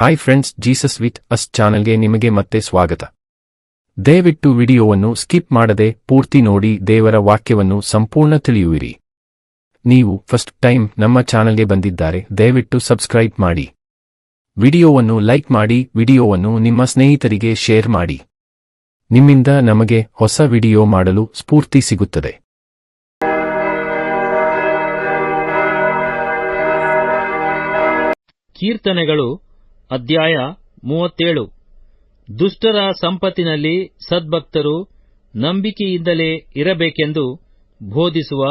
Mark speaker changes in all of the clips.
Speaker 1: Hi friends, Jesus with us ಚಾನೆಲ್ಗೆ ನಿಮಗೆ ಮತ್ತೆ ಸ್ವಾಗತ. ದಯವಿಟ್ಟು ವಿಡಿಯೋವನ್ನು ಸ್ಕಿಪ್ ಮಾಡದೆ ಪೂರ್ತಿ ನೋಡಿ ದೇವರ ವಾಕ್ಯವನ್ನು ಸಂಪೂರ್ಣ ತಿಳಿಯುವಿರಿ. ನೀವು ಫಸ್ಟ್ ಟೈಮ್ ನಮ್ಮ ಚಾನೆಲ್ಗೆ ಬಂದಿದ್ದಾರೆ, ದಯವಿಟ್ಟು ಸಬ್ಸ್ಕ್ರೈಬ್ ಮಾಡಿ. ವಿಡಿಯೋವನ್ನು ಲೈಕ್ ಮಾಡಿ, ವಿಡಿಯೋವನ್ನು ನಿಮ್ಮ ಸ್ನೇಹಿತರಿಗೆ ಶೇರ್ ಮಾಡಿ. ನಿಮ್ಮಿಂದ ನಮಗೆ ಹೊಸ ವಿಡಿಯೋ ಮಾಡಲು ಸ್ಫೂರ್ತಿ ಸಿಗುತ್ತದೆ.
Speaker 2: ಕೀರ್ತನೆಗಳು ಅಧ್ಯಾಯ 37. ದುಷ್ಟರ ಸಂಪತ್ತಿನಲ್ಲಿ ಸದ್ಭಕ್ತರು ನಂಬಿಕೆಯಿಂದಲೇ ಇರಬೇಕೆಂದು ಬೋಧಿಸುವ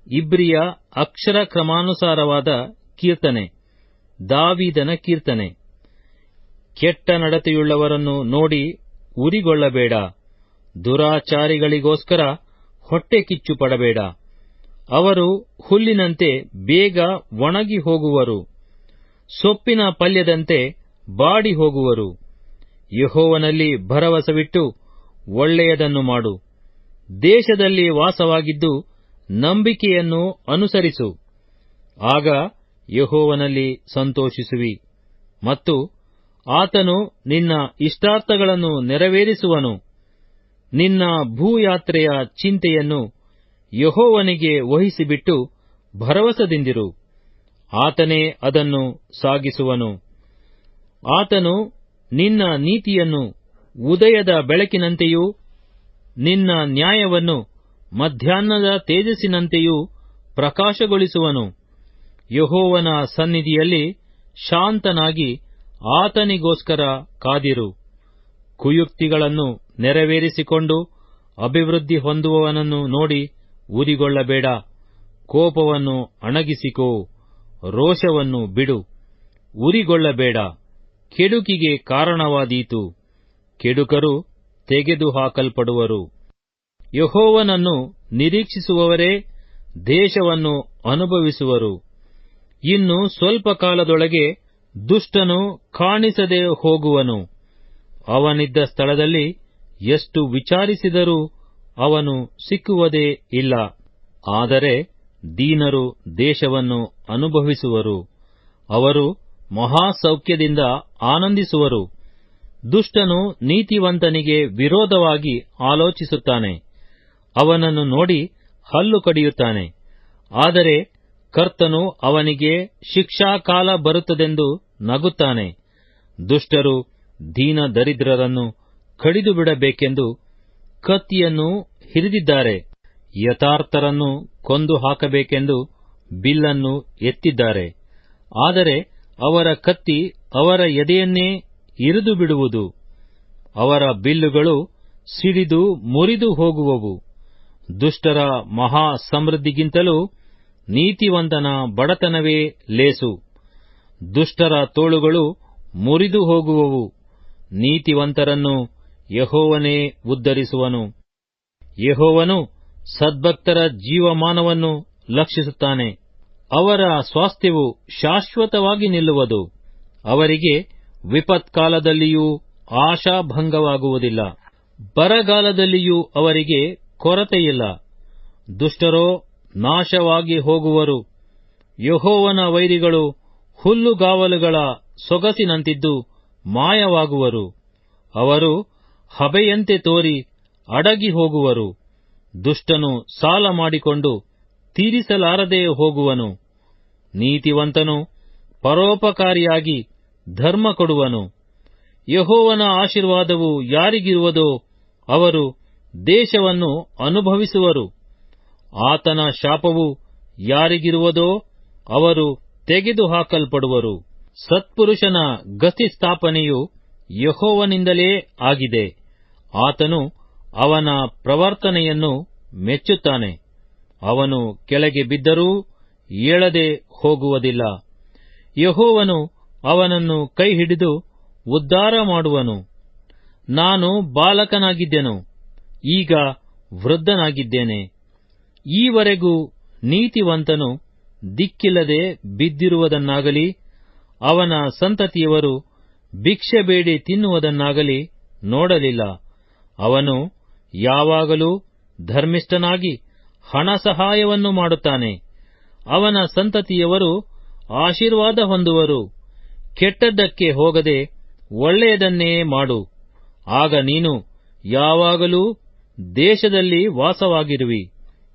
Speaker 2: ಇಬ್ರಿಯ ಅಕ್ಷರ ಕ್ರಮಾನುಸಾರವಾದ ಕೀರ್ತನೆ. ದಾವೀದನ ಕೀರ್ತನೆ. ಕೆಟ್ಟ ನಡತೆಯುಳ್ಳವರನ್ನು ನೋಡಿ ಉರಿಗೊಳ್ಳಬೇಡ, ದುರಾಚಾರಿಗಳಿಗೋಸ್ಕರ ಹೊಟ್ಟೆ ಕಿಚ್ಚು ಪಡಬೇಡ. ಅವರು ಹುಲ್ಲಿನಂತೆ ಬೇಗ ಒಣಗಿ ಹೋಗುವರು, ಸೊಪ್ಪಿನ ಪಲ್ಯದಂತೆ ಬಾಡಿ ಹೋಗುವರು. ಯೆಹೋವನಲ್ಲಿ ಭರವಸವಿಟ್ಟು ಒಳ್ಳೆಯದನ್ನು ಮಾಡು, ದೇಶದಲ್ಲಿ ವಾಸವಾಗಿದ್ದು ನಂಬಿಕೆಯನ್ನು ಅನುಸರಿಸು. ಆಗ ಯೆಹೋವನಲ್ಲಿ ಸಂತೋಷಿಸುವಿ, ಮತ್ತು ಆತನು ನಿನ್ನ ಇಷ್ಟಾರ್ಥಗಳನ್ನು ನೆರವೇರಿಸುವನು. ನಿನ್ನ ಭೂಯಾತ್ರೆಯ ಚಿಂತೆಯನ್ನು ಯೆಹೋವನಿಗೆ ವಹಿಸಿಬಿಟ್ಟು ಭರವಸದಿಂದಿರು, ಆತನೇ ಅದನ್ನು ಸಾಗಿಸುವನು. ಆತನು ನಿನ್ನ ನೀತಿಯನ್ನು ಉದಯದ ಬೆಳಕಿನಂತೆಯೂ ನಿನ್ನ ನ್ಯಾಯವನ್ನು ಮಧ್ಯಾಹ್ನದ ತೇಜಸ್ಸಿನಂತೆಯೂ ಪ್ರಕಾಶಗೊಳಿಸುವನು. ಯೆಹೋವನ ಸನ್ನಿಧಿಯಲ್ಲಿ ಶಾಂತನಾಗಿ ಆತನಿಗೋಸ್ಕರ ಕಾದಿರು. ಕುಯುಕ್ತಿಗಳನ್ನು ನೆರವೇರಿಸಿಕೊಂಡು ಅಭಿವೃದ್ಧಿ ಹೊಂದುವವನನ್ನು ನೋಡಿ ಉರಿಗೊಳ್ಳಬೇಡ. ಕೋಪವನ್ನು ಅಣಗಿಸಿಕೋ, ರೋಷವನ್ನು ಬಿಡು, ಉರಿಗೊಳ್ಳಬೇಡ. ಕೆಡುಕಿಗೆ ಕಾರಣವಾದೀತು, ಕೆಡುಕರು ತೆಗೆದುಹಾಕಲ್ಪಡುವರು. ಯೆಹೋವನನ್ನು ನಿರೀಕ್ಷಿಸುವವರೇ ದೇಶವನ್ನು ಅನುಭವಿಸುವರು. ಇನ್ನು ಸ್ವಲ್ಪ ಕಾಲದೊಳಗೆ ದುಷ್ಟನು ಕಾಣಿಸದೆ ಹೋಗುವನು. ಅವನಿದ್ದ ಸ್ಥಳದಲ್ಲಿ ಎಷ್ಟು ವಿಚಾರಿಸಿದರೂ ಅವನು ಸಿಕ್ಕುವುದೇ ಇಲ್ಲ. ಆದರೆ ದೀನರು ದೇಶವನ್ನು ಅನುಭವಿಸುವರು, ಅವರು ಮಹಾಸೌಖ್ಯದಿಂದ ಆನಂದಿಸುವರು. ದುಷ್ಟನು ನೀತಿವಂತನಿಗೆ ವಿರೋಧವಾಗಿ ಆಲೋಚಿಸುತ್ತಾನೆ, ಅವನನ್ನು ನೋಡಿ ಹಲ್ಲು ಕಡಿಯುತ್ತಾನೆ. ಆದರೆ ಕರ್ತನು ಅವನಿಗೆ ಶಿಕ್ಷಾಕಾಲ ಬರುತ್ತದೆಂದು ನಗುತ್ತಾನೆ. ದುಷ್ಟರು ದೀನ ದರಿದ್ರರನ್ನು ಕಡಿದುಬಿಡಬೇಕೆಂದು ಕತ್ತಿಯನ್ನು ಹಿರಿದಿದ್ದಾರೆ, ಯಥಾರ್ಥರನ್ನು ಕೊಂದು ಹಾಕಬೇಕೆಂದು ಬಿಲ್ಲನ್ನು ಎತ್ತಿದ್ದಾರೆ. ಆದರೆ ಅವರ ಕತ್ತಿ ಅವರ ಎದೆಯನ್ನೇ ಇರಿದು ಬಿಡುವುದು, ಅವರ ಬಿಲ್ಲುಗಳು ಸಿಡಿದು ಮುರಿದು ಹೋಗುವವು. ದುಷ್ಟರ ಮಹಾ ಸಮೃದ್ಧಿಗಿಂತಲೂ ನೀತಿವಂತನ ಬಡತನವೇ ಲೇಸು. ದುಷ್ಟರ ತೋಳುಗಳು ಮುರಿದು ಹೋಗುವವು, ನೀತಿವಂತರನ್ನು ಯೆಹೋವನೇ ಉದ್ಧರಿಸುವನು. ಯೆಹೋವನು ಸದ್ಭಕ್ತರ ಜೀವಮಾನವನ್ನು ಲಕ್ಷಿಸುತ್ತಾನೆ, ಅವರ ಸ್ವಾಸ್ಥ್ಯವು ಶಾಶ್ವತವಾಗಿ ನಿಲ್ಲುವುದು. ಅವರಿಗೆ ವಿಪತ್ಕಾಲದಲ್ಲಿಯೂ ಆಶಾಭಂಗವಾಗುವುದಿಲ್ಲ, ಬರಗಾಲದಲ್ಲಿಯೂ ಅವರಿಗೆ ಕೊರತೆಯಿಲ್ಲ. ದುಷ್ಟರೋ ನಾಶವಾಗಿ ಹೋಗುವರು. ಯೆಹೋವನ ವೈರಿಗಳು ಹುಲ್ಲುಗಾವಲುಗಳ ಸೊಗಸಿನಂತಿದ್ದು ಮಾಯವಾಗುವರು. ಅವರು ಹಬೆಯಂತೆ ತೋರಿ ಅಡಗಿ ಹೋಗುವರು. ದುಷ್ಟನು ಸಾಲ ಮಾಡಿಕೊಂಡು ತೀರಿಸಲಾರದೆ ಹೋಗುವನು. ನೀತಿವಂತನು ಪರೋಪಕಾರಿಯಾಗಿ ಧರ್ಮ ಕೊಡುವನು. ಯೆಹೋವನ ಆಶೀರ್ವಾದವು ಯಾರಿಗಿರುವುದೋ ಅವರು ದೇಶವನ್ನು ಅನುಭವಿಸುವರು. ಆತನ ಶಾಪವು ಯಾರಿಗಿರುವುದೋ ಅವರು ತೆಗೆದುಹಾಕಲ್ಪಡುವರು. ಸತ್ಪುರುಷನ ಗತಿಸ್ಥಾಪನೆಯು ಯೆಹೋವನಿಂದಲೇ ಆಗಿದೆ, ಆತನು ಅವನ ಪ್ರವರ್ತನೆಯನ್ನು ಮೆಚ್ಚುತ್ತಾನೆ. ಅವನು ಕೆಳಗೆ ಬಿದ್ದರೂ ಏಳದೆ ಹೋಗುವುದಿಲ್ಲ. ಯೆಹೋವನು ಅವನನ್ನು ಕೈಹಿಡಿದು ಉದ್ಧಾರ ಮಾಡುವನು. ನಾನು ಬಾಲಕನಾಗಿದ್ದೆನು, ಈಗ ವೃದ್ಧನಾಗಿದ್ದೇನೆ. ಈವರೆಗೂ ನೀತಿವಂತನು ದಿಕ್ಕಿಲ್ಲದೆ ಬಿದ್ದಿರುವುದನ್ನಾಗಲಿ ಅವನ ಸಂತತಿಯವರು ಭಿಕ್ಷೆ ಬೇಡಿ ತಿನ್ನುವುದನ್ನಾಗಲಿ ನೋಡಲಿಲ್ಲ. ಅವನು ಯಾವಾಗಲೂ ಧರ್ಮಿಷ್ಠನಾಗಿ ಹಣ ಸಹಾಯವನ್ನು ಮಾಡುತ್ತಾನೆ. ಅವನ ಸಂತತಿಯವರು ಆಶೀರ್ವಾದ ಹೊಂದುವರು. ಕೆಟ್ಟದ್ದಕ್ಕೆ ಹೋಗದೆ ಒಳ್ಳೆಯದನ್ನೇ ಮಾಡು. ಆಗ ನೀನು ಯಾವಾಗಲೂ ದೇಶದಲ್ಲಿ ವಾಸವಾಗಿರುವಿ.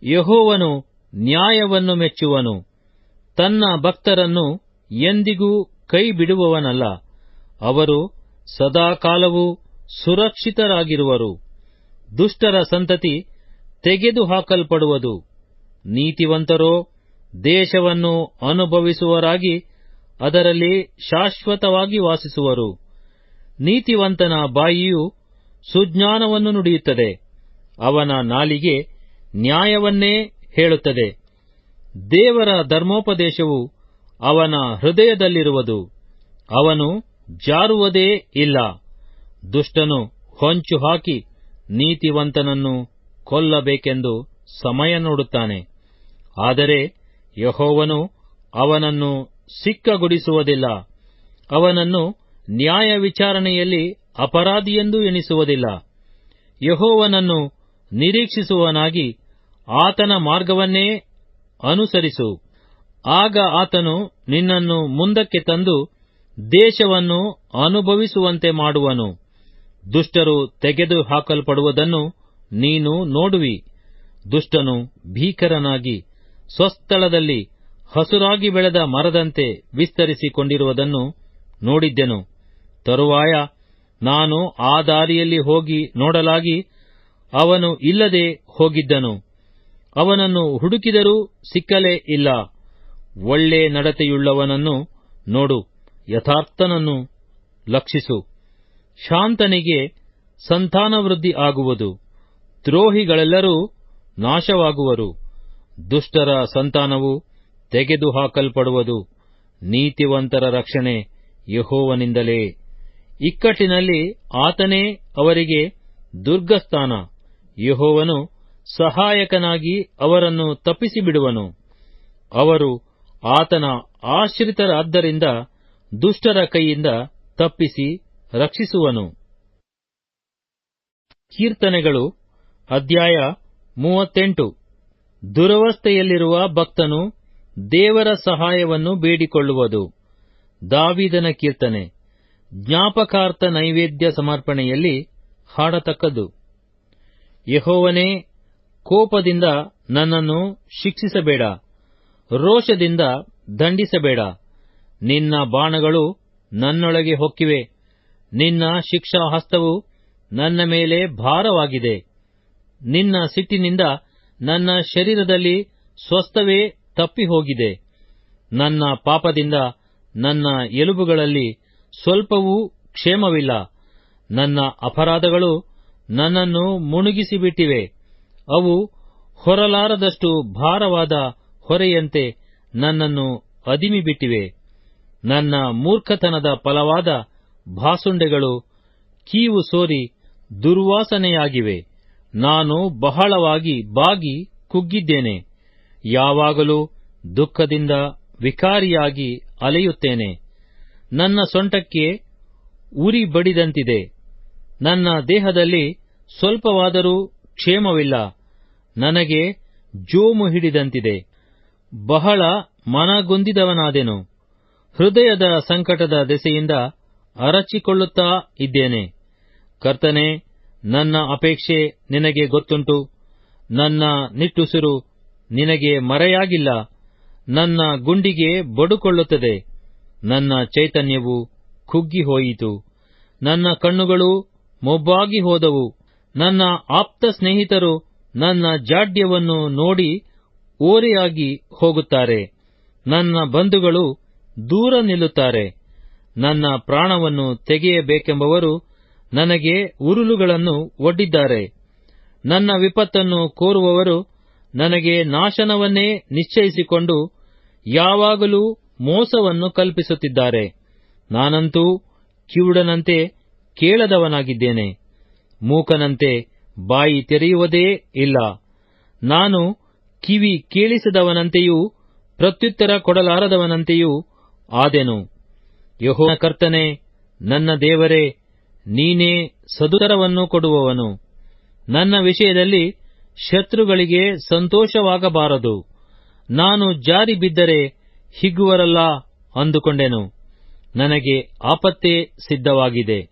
Speaker 2: ಯೆಹೋವನು ನ್ಯಾಯವನ್ನು ಮೆಚ್ಚುವನು. ತನ್ನ ಭಕ್ತರನ್ನು ಎಂದಿಗೂ ಕೈ ಬಿಡುವವನಲ್ಲ. ಅವರು ಸದಾಕಾಲವೂ ಸುರಕ್ಷಿತರಾಗಿರುವರು. ದುಷ್ಟರ ಸಂತತಿ ತೆಗೆದುಹಾಕಲ್ಪಡುವುದು. ನೀತಿವಂತರೋ ದೇಶವನ್ನು ಅನುಭವಿಸುವರಾಗಿ ಅದರಲ್ಲಿ ಶಾಶ್ವತವಾಗಿ ವಾಸಿಸುವರು. ನೀತಿವಂತನ ಬಾಯಿಯು ಸುಜ್ಞಾನವನ್ನು ನುಡಿಯುತ್ತದೆ. ಅವನ ನಾಲಿಗೆ ನ್ಯಾಯವನ್ನೇ ಹೇಳುತ್ತದೆ. ದೇವರ ಧರ್ಮೋಪದೇಶವು ಅವನ ಹೃದಯದಲ್ಲಿರುವುದು. ಅವನು ಜಾರುವುದೇ ಇಲ್ಲ. ದುಷ್ಟನು ಹೊಂಚು ಹಾಕಿ ನೀತಿವಂತನನ್ನು ಕೊಲ್ಲಬೇಕೆಂದು ಸಮಯ ನೋಡುತ್ತಾನೆ. ಆದರೆ ಯೆಹೋವನು ಅವನನ್ನು ಸಿಕ್ಕಗೊಡಿಸುವುದಿಲ್ಲ. ಅವನನ್ನು ನ್ಯಾಯ ವಿಚಾರಣೆಯಲ್ಲಿ ಅಪರಾಧಿಯೆಂದು ಎಣಿಸುವುದಿಲ್ಲ. ಯೆಹೋವನನ್ನು ನಿರೀಕ್ಷಿಸುವವನಾಗಿ ಆತನ ಮಾರ್ಗವನ್ನೇ ಅನುಸರಿಸು. ಆಗ ಆತನು ನಿನ್ನನ್ನು ಮುಂದಕ್ಕೆ ತಂದು ದೇಶವನ್ನು ಅನುಭವಿಸುವಂತೆ ಮಾಡುವನು. ದುಷ್ಟರು ತೆಗೆದು ಹಾಕಲ್ಪಡುವುದನ್ನು ನೀನು ನೋಡುವಿ. ದುಷ್ಟನು ಭೀಕರನಾಗಿ ಸ್ವಸ್ಥಳದಲ್ಲಿ ಹಸುರಾಗಿ ಬೆಳೆದ ಮರದಂತೆ ವಿಸ್ತರಿಸಿಕೊಂಡಿರುವುದನ್ನು ನೋಡಿದ್ದೆನು. ತರುವಾಯ ನಾನು ಆ ದಾರಿಯಲ್ಲಿ ಹೋಗಿ ನೋಡಲಾಗಿ ಅವನು ಇಲ್ಲದೆ ಹೋಗಿದ್ದನು. ಅವನನ್ನು ಹುಡುಕಿದರೂ ಸಿಕ್ಕಲೇ ಇಲ್ಲ. ಒಳ್ಳೆ ನಡತೆಯುಳ್ಳವನನ್ನು ನೋಡು, ಯಥಾರ್ಥನನ್ನು ಲಕ್ಷಿಸು. ಶಾಂತನಿಗೆ ಸಂತಾನವೃದ್ಧಿ ಆಗುವುದು. ದ್ರೋಹಿಗಳೆಲ್ಲರೂ ನಾಶವಾಗುವರು. ದುಷ್ಟರ ಸಂತಾನವು ತೆಗೆದುಹಾಕಲ್ಪಡುವುದು. ನೀತಿವಂತರ ರಕ್ಷಣೆ ಯೆಹೋವನಿಂದಲೇ. ಇಕ್ಕಟ್ಟಿನಲ್ಲಿ ಆತನೇ ಅವರಿಗೆ ದುರ್ಗಸ್ಥಾನ. ಯೆಹೋವನು ಸಹಾಯಕನಾಗಿ ಅವರನ್ನು ತಪ್ಪಿಸಿಬಿಡುವನು. ಅವರು ಆತನ ಆಶ್ರಿತರಾದ್ದರಿಂದ ದುಷ್ಟರ ಕೈಯಿಂದ ತಪ್ಪಿಸಿ ರಕ್ಷಿಸುವನು. ಕೀರ್ತನೆಗಳು ಅಧ್ಯಾಯ 38. ದುರವಸ್ಥೆಯಲ್ಲಿರುವ ಭಕ್ತನು ದೇವರ ಸಹಾಯವನ್ನು ಬೇಡಿಕೊಳ್ಳುವುದು. ದಾವೀದನ ಕೀರ್ತನೆ. ಜ್ಞಾಪಕಾರ್ಥ ನೈವೇದ್ಯ ಸಮರ್ಪಣೆಯಲ್ಲಿ ಹಾಡತಕ್ಕದ್ದು. ಯೆಹೋವನೇ, ಕೋಪದಿಂದ ನನ್ನನ್ನು ಶಿಕ್ಷಿಸಬೇಡ, ರೋಷದಿಂದ ದಂಡಿಸಬೇಡ. ನಿನ್ನ ಬಾಣಗಳು ನನ್ನೊಳಗೆ ಹೊಕ್ಕಿವೆ. ನಿನ್ನ ಶಿಕ್ಷಾಹಸ್ತವು ನನ್ನ ಮೇಲೆ ಭಾರವಾಗಿದೆ. ನಿನ್ನ ಸಿಟ್ಟಿನಿಂದ ನನ್ನ ಶರೀರದಲ್ಲಿ ಸ್ವಸ್ಥವೇ ತಪ್ಪಿಹೋಗಿದೆ. ನನ್ನ ಪಾಪದಿಂದ ನನ್ನ ಎಲುಬುಗಳಲ್ಲಿ ಸ್ವಲ್ಪವೂ ಕ್ಷೇಮವಿಲ್ಲ. ನನ್ನ ಅಪರಾಧಗಳು ನನ್ನನ್ನು ಮುಳುಗಿಸಿಬಿಟ್ಟಿವೆ. ಅವು ಹೊರಲಾರದಷ್ಟು ಭಾರವಾದ ಹೊರೆಯಂತೆ ನನ್ನನ್ನು ಅದಿಮಿಬಿಟ್ಟಿವೆ. ನನ್ನ ಮೂರ್ಖತನದ ಫಲವಾದ ಭಾಸುಂಡೆಗಳು ಕೀವು ಸೋರಿ ದುರ್ವಾಸನೆಯಾಗಿವೆ. ನಾನು ಬಹಳವಾಗಿ ಬಾಗಿ ಕುಗ್ಗಿದ್ದೇನೆ. ಯಾವಾಗಲೂ ದುಃಖದಿಂದ ವಿಕಾರಿಯಾಗಿ ಅಲೆಯುತ್ತೇನೆ. ನನ್ನ ಸೊಂಟಕ್ಕೆ ಉರಿ ಬಡಿದಂತಿದೆ. ನನ್ನ ದೇಹದಲ್ಲಿ ಸ್ವಲ್ಪವಾದರೂ ಕ್ಷೇಮವಿಲ್ಲ. ನನಗೆ ಜೋಮು ಹಿಡಿದಂತಿದೆ. ಬಹಳ ಮನಗುಂದಿದವನಾದೆನು. ಹೃದಯದ ಸಂಕಟದ ದೆಸೆಯಿಂದ ಅರಚಿಕೊಳ್ಳುತ್ತಾ ಇದ್ದೇನೆ. ಕರ್ತನೇ, ನನ್ನ ಅಪೇಕ್ಷೆ ನಿನಗೆ ಗೊತ್ತುಂಟು. ನನ್ನ ನಿಟ್ಟುಸಿರು ನಿನಗೆ ಮರೆಯಾಗಿಲ್ಲ. ನನ್ನ ಗುಂಡಿಗೆ ಬಡುಕೊಳ್ಳುತ್ತದೆ. ನನ್ನ ಚೈತನ್ಯವು ಕುಗ್ಗಿ ಹೋಯಿತು. ನನ್ನ ಕಣ್ಣುಗಳು ಮೊಬ್ಬಾಗಿ ಹೋದವು. ನನ್ನ ಆಪ್ತ ಸ್ನೇಹಿತರು ನನ್ನ ಜಾಡ್ಯವನ್ನು ನೋಡಿ ಓರೆಯಾಗಿ ಹೋಗುತ್ತಾರೆ. ನನ್ನ ಬಂಧುಗಳು ದೂರ ನಿಲ್ಲುತ್ತಾರೆ. ನನ್ನ ಪ್ರಾಣವನ್ನು ತೆಗೆಯಬೇಕೆಂಬವರು ನನಗೆ ಉರುಲುಗಳನ್ನು ಒಡ್ಡಿದ್ದಾರೆ. ನನ್ನ ವಿಪತ್ತನ್ನು ಕೋರುವವರು ನನಗೆ ನಾಶನವನ್ನೇ ನಿಶ್ಚಯಿಸಿಕೊಂಡು ಯಾವಾಗಲೂ ಮೋಸವನ್ನು ಕಲ್ಪಿಸುತ್ತಿದ್ದಾರೆ. ನಾನಂತೂ ಕಿವುಡನಂತೆ ಕೇಳದವನಾಗಿದ್ದೇನೆ, ಮೂಕನಂತೆ ಬಾಯಿ ತೆರೆಯುವುದೇ ಇಲ್ಲ. ನಾನು ಕಿವಿ ಕೇಳಿಸದವನಂತೆಯೂ ಪ್ರತ್ಯುತ್ತರ ಕೊಡಲಾರದವನಂತೆಯೂ ಆದೆನು. ಯೆಹೋವನ ಕರ್ತನೇ, ನನ್ನ ದೇವರೇ, ನೀನೇ ಸದುತ್ತರವನ್ನು ಕೊಡುವವನು. ನನ್ನ ವಿಷಯದಲ್ಲಿ ಶತ್ರುಗಳಿಗೆ ಸಂತೋಷವಾಗಬಾರದು. ನಾನು ಜಾರಿ ಬಿದ್ದರೆ ಹಿಗ್ಗುವರಲ್ಲ ಅಂದುಕೊಂಡೆನು. ನನಗೆ ಆಪತ್ತೇ ಸಿದ್ಧವಾಗಿದೆ.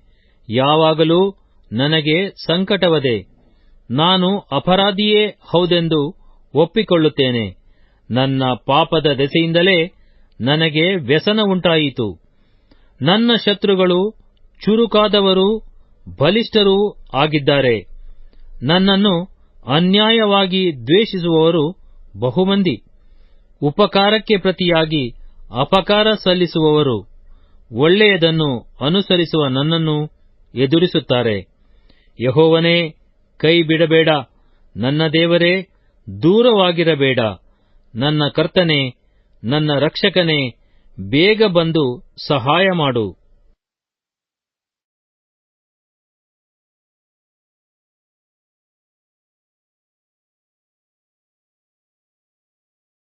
Speaker 2: ಯಾವಾಗಲೂ ನನಗೆ ಸಂಕಟವದೆ. ನಾನು ಅಪರಾಧಿಯೇ ಹೌದೆಂದು ಒಪ್ಪಿಕೊಳ್ಳುತ್ತೇನೆ. ನನ್ನ ಪಾಪದ ದೆಸೆಯಿಂದಲೇ ನನಗೆ ವ್ಯಸನ ಉಂಟಾಯಿತು. ನನ್ನ ಶತ್ರುಗಳು ಚುರುಕಾದವರೂ ಬಲಿಷ್ಠರೂ ಆಗಿದ್ದಾರೆ. ನನ್ನನ್ನು ಅನ್ಯಾಯವಾಗಿ ದ್ವೇಷಿಸುವವರು ಬಹುಮಂದಿ. ಉಪಕಾರಕ್ಕೆ ಪ್ರತಿಯಾಗಿ ಅಪಕಾರ ಸಲ್ಲಿಸುವವರು ಒಳ್ಳೆಯದನ್ನು ಅನುಸರಿಸುವ ನನ್ನನ್ನು ಎದುರಿಸುತ್ತಾರೆ. ಯೆಹೋವನೇ, ಕೈ ಬಿಡಬೇಡ. ನನ್ನ ದೇವರೇ, ದೂರವಾಗಿರಬೇಡ. ನನ್ನ ಕರ್ತನೇ, ನನ್ನ ರಕ್ಷಕನೇ, ಬೇಗ ಬಂದು ಸಹಾಯ ಮಾಡು.